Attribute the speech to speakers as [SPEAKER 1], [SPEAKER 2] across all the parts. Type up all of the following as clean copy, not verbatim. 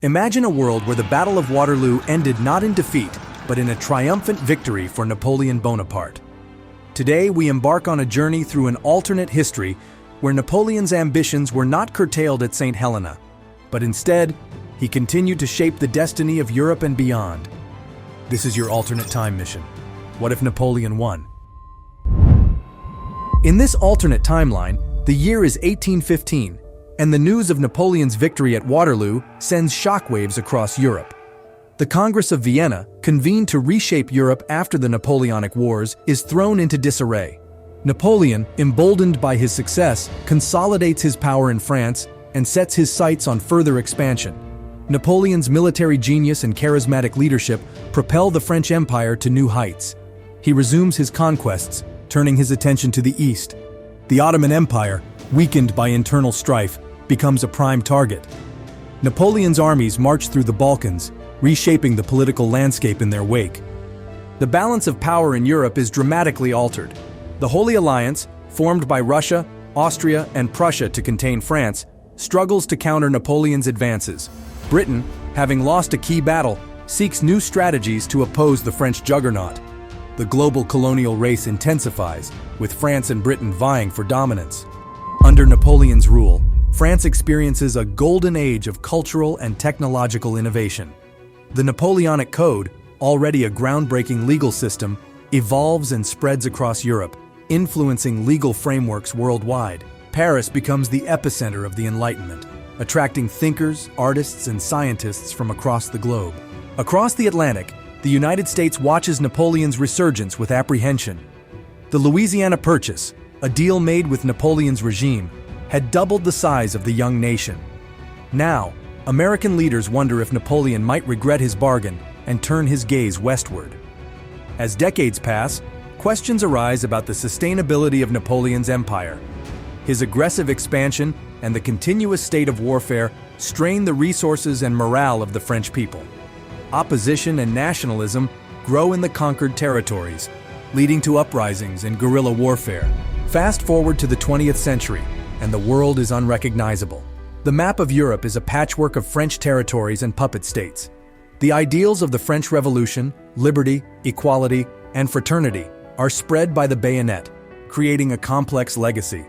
[SPEAKER 1] Imagine a world where the Battle of Waterloo ended not in defeat, but in a triumphant victory for Napoleon Bonaparte. Today, we embark on a journey through an alternate history where Napoleon's ambitions were not curtailed at St. Helena, but instead, he continued to shape the destiny of Europe and beyond. This is your alternate time mission. What if Napoleon won? In this alternate timeline, the year is 1815, and the news of Napoleon's victory at Waterloo sends shockwaves across Europe. The Congress of Vienna, convened to reshape Europe after the Napoleonic Wars, is thrown into disarray. Napoleon, emboldened by his success, consolidates his power in France and sets his sights on further expansion. Napoleon's military genius and charismatic leadership propel the French Empire to new heights. He resumes his conquests, turning his attention to the east. The Ottoman Empire, weakened by internal strife, becomes a prime target. Napoleon's armies march through the Balkans, reshaping the political landscape in their wake. The balance of power in Europe is dramatically altered. The Holy Alliance, formed by Russia, Austria, and Prussia to contain France, struggles to counter Napoleon's advances. Britain, having lost a key battle, seeks new strategies to oppose the French juggernaut. The global colonial race intensifies, with France and Britain vying for dominance. Under Napoleon's rule, France experiences a golden age of cultural and technological innovation. The Napoleonic Code, already a groundbreaking legal system, evolves and spreads across Europe, influencing legal frameworks worldwide. Paris becomes the epicenter of the Enlightenment, attracting thinkers, artists, and scientists from across the globe. Across the Atlantic, the United States watches Napoleon's resurgence with apprehension. The Louisiana Purchase, a deal made with Napoleon's regime, had doubled the size of the young nation. Now, American leaders wonder if Napoleon might regret his bargain and turn his gaze westward. As decades pass, questions arise about the sustainability of Napoleon's empire. His aggressive expansion and the continuous state of warfare strain the resources and morale of the French people. Opposition and nationalism grow in the conquered territories, leading to uprisings and guerrilla warfare. Fast forward to the 20th century, and the world is unrecognizable. The map of Europe is a patchwork of French territories and puppet states. The ideals of the French Revolution, liberty, equality, and fraternity, are spread by the bayonet, creating a complex legacy.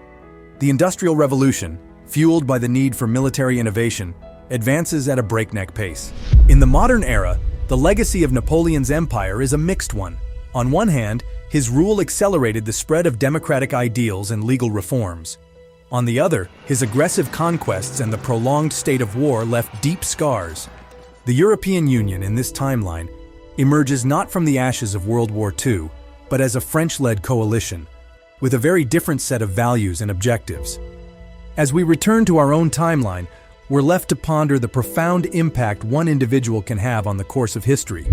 [SPEAKER 1] The Industrial Revolution, fueled by the need for military innovation, advances at a breakneck pace. In the modern era, the legacy of Napoleon's empire is a mixed one. On one hand, his rule accelerated the spread of democratic ideals and legal reforms. On the other, his aggressive conquests and the prolonged state of war left deep scars. The European Union in this timeline emerges not from the ashes of World War II, but as a French-led coalition, with a very different set of values and objectives. As we return to our own timeline, we're left to ponder the profound impact one individual can have on the course of history.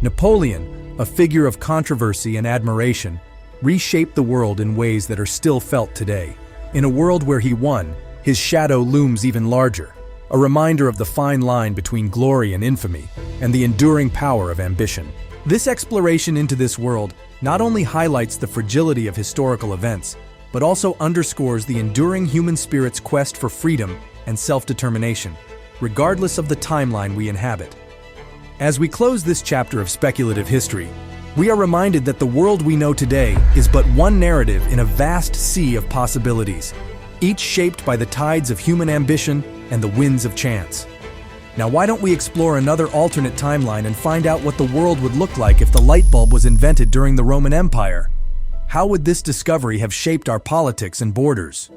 [SPEAKER 1] Napoleon, a figure of controversy and admiration, reshaped the world in ways that are still felt today. In a world where he won, his shadow looms even larger, a reminder of the fine line between glory and infamy, and the enduring power of ambition. This exploration into this world not only highlights the fragility of historical events, but also underscores the enduring human spirit's quest for freedom and self-determination, regardless of the timeline we inhabit. As we close this chapter of speculative history, we are reminded that the world we know today is but one narrative in a vast sea of possibilities, each shaped by the tides of human ambition and the winds of chance. Now, why don't we explore another alternate timeline and find out what the world would look like if the light bulb was invented during the Roman Empire? How would this discovery have shaped our politics and borders?